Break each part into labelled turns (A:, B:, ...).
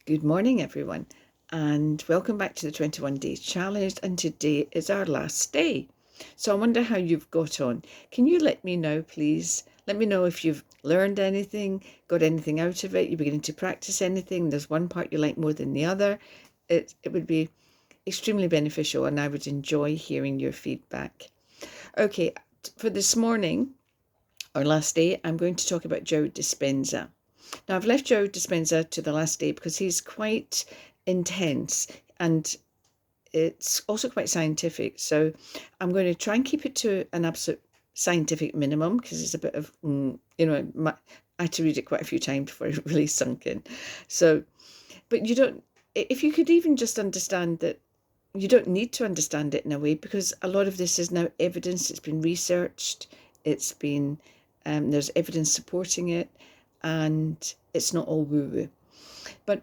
A: Good morning, everyone, and welcome back to the 21 Days Challenge. And today is our last day. So I wonder how you've got on. Can you let me know, please? Let me know if you've learned anything, got anything out of it, you're beginning to practice anything, there's one part you like more than the other. It would be extremely beneficial, and I would enjoy hearing your feedback. Okay, for this morning, our last day, I'm going to talk about Joe Dispenza. Now, I've left Joe Dispenza to the last day because he's quite intense and it's also quite scientific. So I'm going to try and keep it to an absolute scientific minimum because it's a bit of, I had to read it quite a few times before it really sunk in. So, but if you could even just understand that, you don't need to understand it in a way because a lot of this is now evidence. It's been researched. It's been, there's evidence supporting it. And it's not all woo-woo. But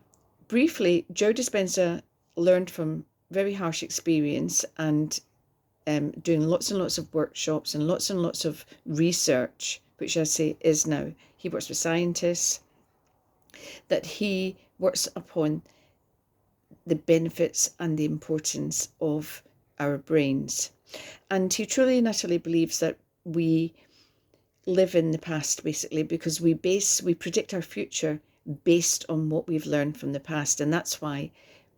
A: briefly, Joe Dispenza learned from very harsh experience and doing lots and lots of workshops and lots of research, which I say is now. He works with scientists, that he works upon the benefits and the importance of our brains. And he truly and utterly believes that we live in the past, basically, because we predict our future based on what we've learned from the past. And that's why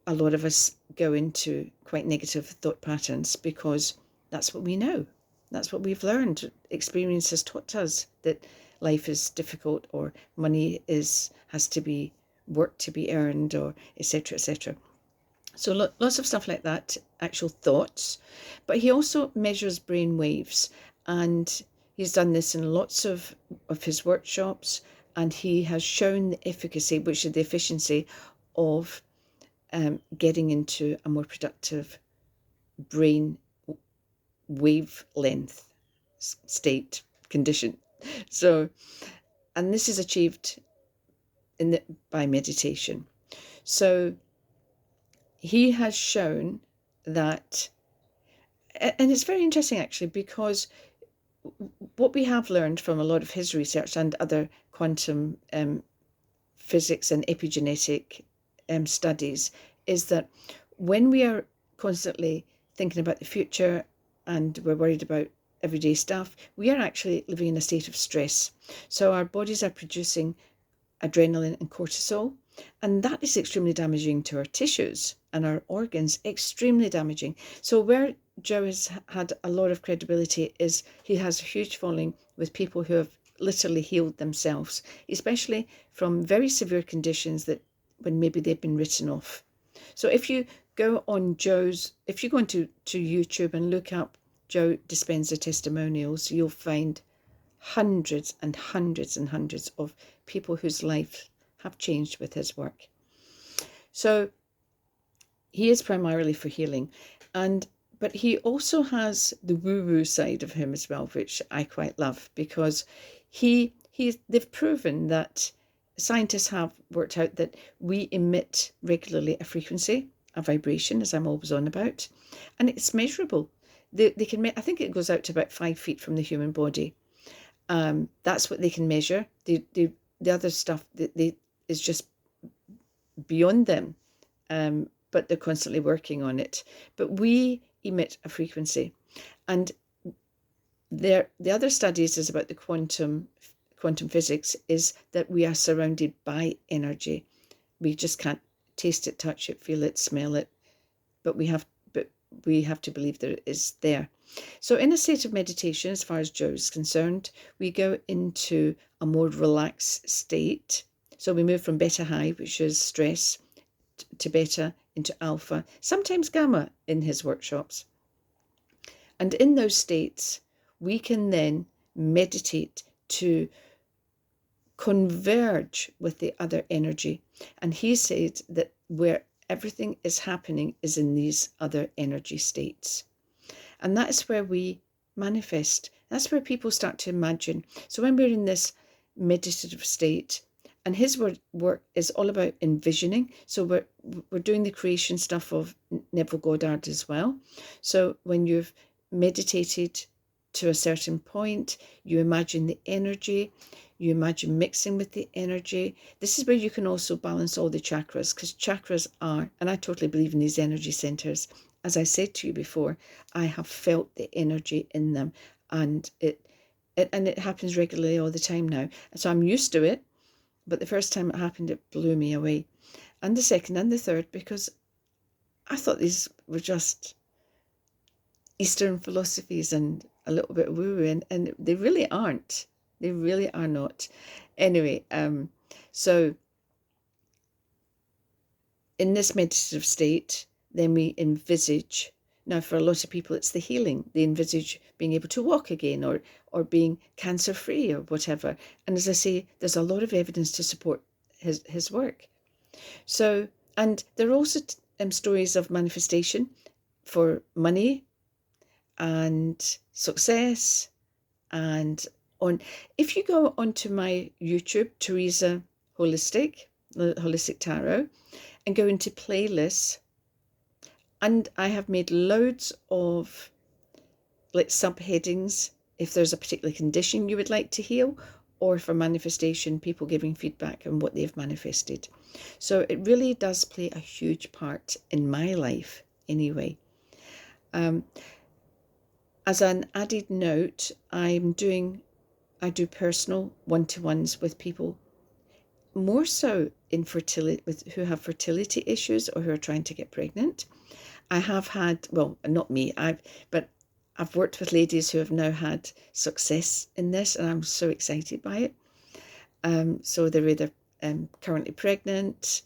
A: a lot of us go into quite negative thought patterns, because that's what we know. That's what we've learned. Experience has taught us that life is difficult, or money has to be worked to be earned, or etc., etc. So lots of stuff like that, actual thoughts. But he also measures brain waves, and he's done this in lots of his workshops, and he has shown the efficacy, which is the efficiency of getting into a more productive brain wavelength state condition. So, and this is achieved by meditation. So he has shown that, and it's very interesting actually, because what we have learned from a lot of his research and other quantum physics and epigenetic studies is that when we are constantly thinking about the future and we're worried about everyday stuff, we are actually living in a state of stress. So our bodies are producing adrenaline and cortisol, and that is extremely damaging to our tissues and our organs, extremely damaging. So where Joe has had a lot of credibility is he has a huge following with people who have literally healed themselves, especially from very severe conditions that when maybe they've been written off. So if you go onto YouTube and look up Joe Dispenza testimonials, you'll find hundreds and hundreds and hundreds of people whose life have changed with his work. So he is primarily for healing, but he also has the woo-woo side of him as well, which I quite love, because they've proven that scientists have worked out that we emit regularly a frequency, a vibration, as I'm always on about, and it's measurable. They can, I think it goes out to about 5 feet from the human body. That's what they can measure. The other stuff is just beyond them, but they're constantly working on it. But we emit a frequency, and the other studies is about the quantum physics, is that we are surrounded by energy. We just can't taste it, touch it, feel it, smell it, but we have to believe that it is there. So in a state of meditation, as far as Joe is concerned, we go into a more relaxed state. So we move from beta high, which is stress, to beta, into alpha, sometimes gamma in his workshops. And in those states, we can then meditate to converge with the other energy. And he said that where everything is happening is in these other energy states. And that's where we manifest. That's where people start to imagine. So when we're in this meditative state, and his work is all about envisioning. So we're doing the creation stuff of Neville Goddard as well. So when you've meditated to a certain point, you imagine the energy, You imagine mixing with the energy. This is where you can also balance all the chakras, because chakras are, and I totally believe in these energy centers. As I said to you before, I have felt the energy in them, and it happens regularly all the time now. So I'm used to it, but the first time it happened, it blew me away. And the second and the third, because I thought these were just Eastern philosophies and a little bit woo-woo, and they really aren't. They really are not. Anyway, so in this meditative state, then we envisage. Now, for a lot of people, it's the healing. They envisage being able to walk again, or being cancer-free, or whatever. And as I say, there's a lot of evidence to support his work. So, and there are also stories of manifestation for money and success. And if you go onto my YouTube, Theresa Holistic Tarot, and go into playlists, and I have made loads of like subheadings if there's a particular condition you would like to heal, or for manifestation, people giving feedback on what they've manifested. So it really does play a huge part in my life anyway. As an added note, I do personal one-to-ones with people, more so in fertility, who have fertility issues or who are trying to get pregnant. I have had, well, not me, but I've worked with ladies who have now had success in this, and I'm so excited by it. So they're either currently pregnant,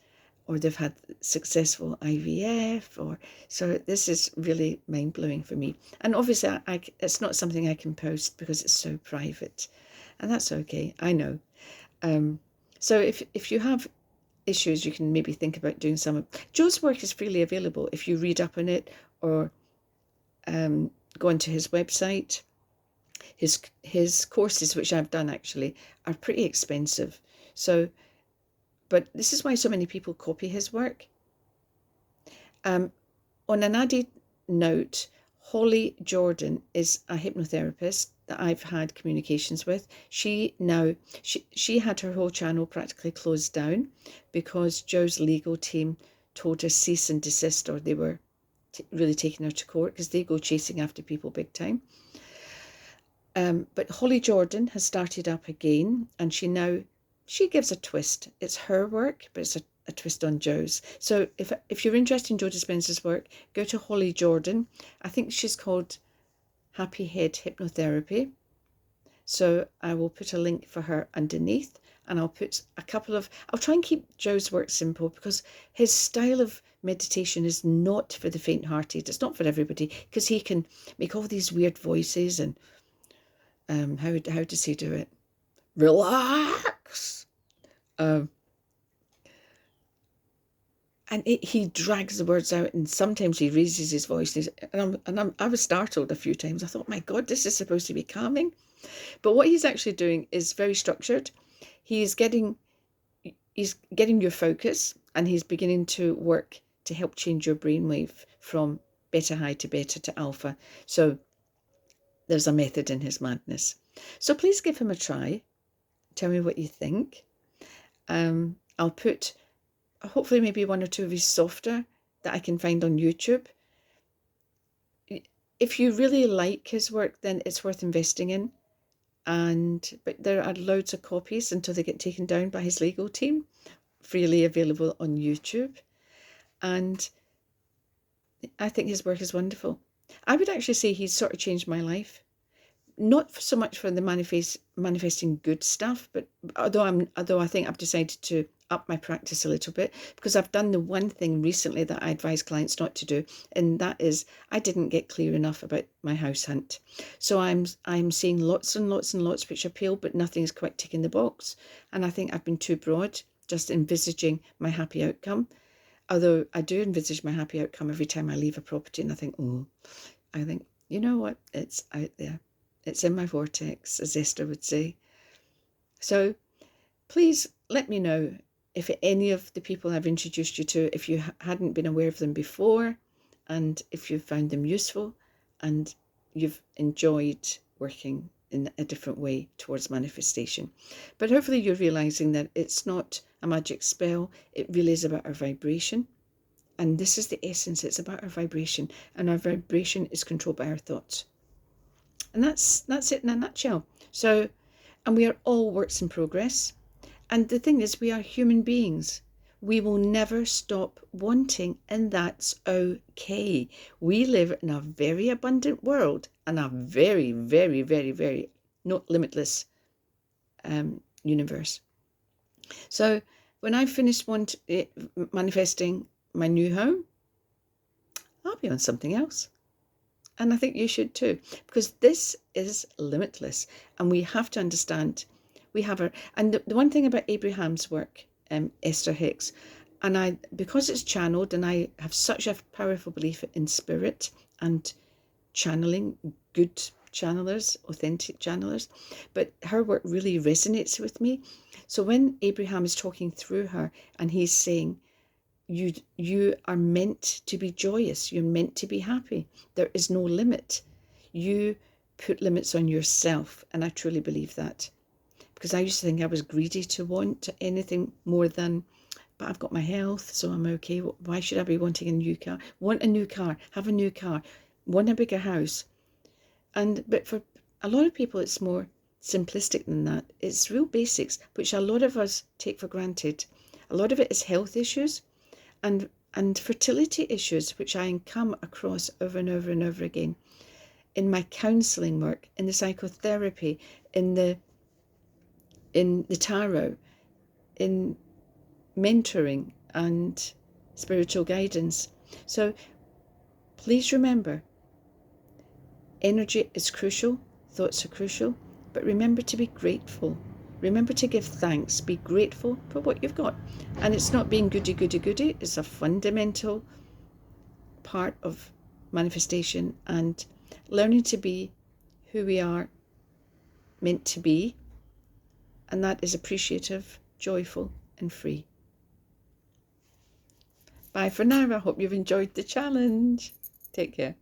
A: or they've had successful IVF, so this is really mind-blowing for me. And obviously, it's not something I can post because it's so private, and that's okay, I know. So if you have issues, you can maybe think about doing some. Joe's work is freely available if you read up on it, or go onto his website. His courses, which I've done actually, are pretty expensive. So, but this is why so many people copy his work. On an added note, Holly Jordan is a hypnotherapist that I've had communications with. She had her whole channel practically closed down because Joe's legal team told her cease and desist, or they were really taking her to court, because they go chasing after people big time. But Holly Jordan has started up again, and she gives a twist. It's her work, but it's a twist on Joe's. So if you're interested in Joe Dispenza's work, go to Holly Jordan. I think she's called Happy Head Hypnotherapy. So I will put a link for her underneath, and I'll put I'll try and keep Joe's work simple, because his style of meditation is not for the faint-hearted. It's not for everybody, because he can make all these weird voices, and how does he do it? Relax. And he drags the words out, and sometimes he raises his voice. I was startled a few times. I thought, my God, this is supposed to be calming. But what he's actually doing is very structured. He's getting your focus, and he's beginning to work to help change your brainwave from beta high to beta to alpha. So there's a method in his madness. So please give him a try. Tell me what you think. I'll put hopefully maybe one or two of his softer that I can find on YouTube. If you really like his work, then it's worth investing in. But there are loads of copies until they get taken down by his legal team, freely available on YouTube. And I think his work is wonderful. I would actually say he's sort of changed my life. Not so much for the manifesting good stuff, but although I think I've decided to up my practice a little bit, because I've done the one thing recently that I advise clients not to do, and that is I didn't get clear enough about my house hunt. So I'm seeing lots and lots and lots which appeal, but nothing's quite ticking the box. And I think I've been too broad, just envisaging my happy outcome. Although I do envisage my happy outcome every time I leave a property, and I think, you know what, it's out there. It's in my vortex, as Esther would say. So please let me know if any of the people I've introduced you to, if you hadn't been aware of them before, and if you found them useful and you've enjoyed working in a different way towards manifestation. But hopefully you're realizing that it's not a magic spell. It really is about our vibration. And this is the essence. It's about our vibration. And our vibration is controlled by our thoughts. And that's it in a nutshell. So, and we are all works in progress. And the thing is, we are human beings. We will never stop wanting, and that's okay. We live in a very abundant world and a very, very, very, very not limitless universe. So when I finish manifesting my new home, I'll be on something else. And I think you should too, because this is limitless. And we have to understand, and the one thing about Abraham's work, Esther Hicks, and because it's channeled, and I have such a powerful belief in spirit and channeling, good channelers, authentic channelers, but her work really resonates with me. So when Abraham is talking through her and he's saying, you are meant to be joyous, you're meant to be happy, there is no limit. You put limits on yourself, and I truly believe that, because I used to think I was greedy to want anything more than, but I've got my health, so I'm okay. Why should I be wanting a new car? Want a new car, have a new car, want a bigger house. But for a lot of people, it's more simplistic than that. It's real basics, which a lot of us take for granted. A lot of it is health issues and fertility issues, which I come across over and over and over again in my counselling work, in the psychotherapy, in the tarot, in mentoring and spiritual guidance. So please remember, energy is crucial, thoughts are crucial, but remember to be grateful. Remember to give thanks. Be grateful for what you've got. And it's not being goody, goody, goody. It's a fundamental part of manifestation and learning to be who we are meant to be. And that is appreciative, joyful, and free. Bye for now. I hope you've enjoyed the challenge. Take care.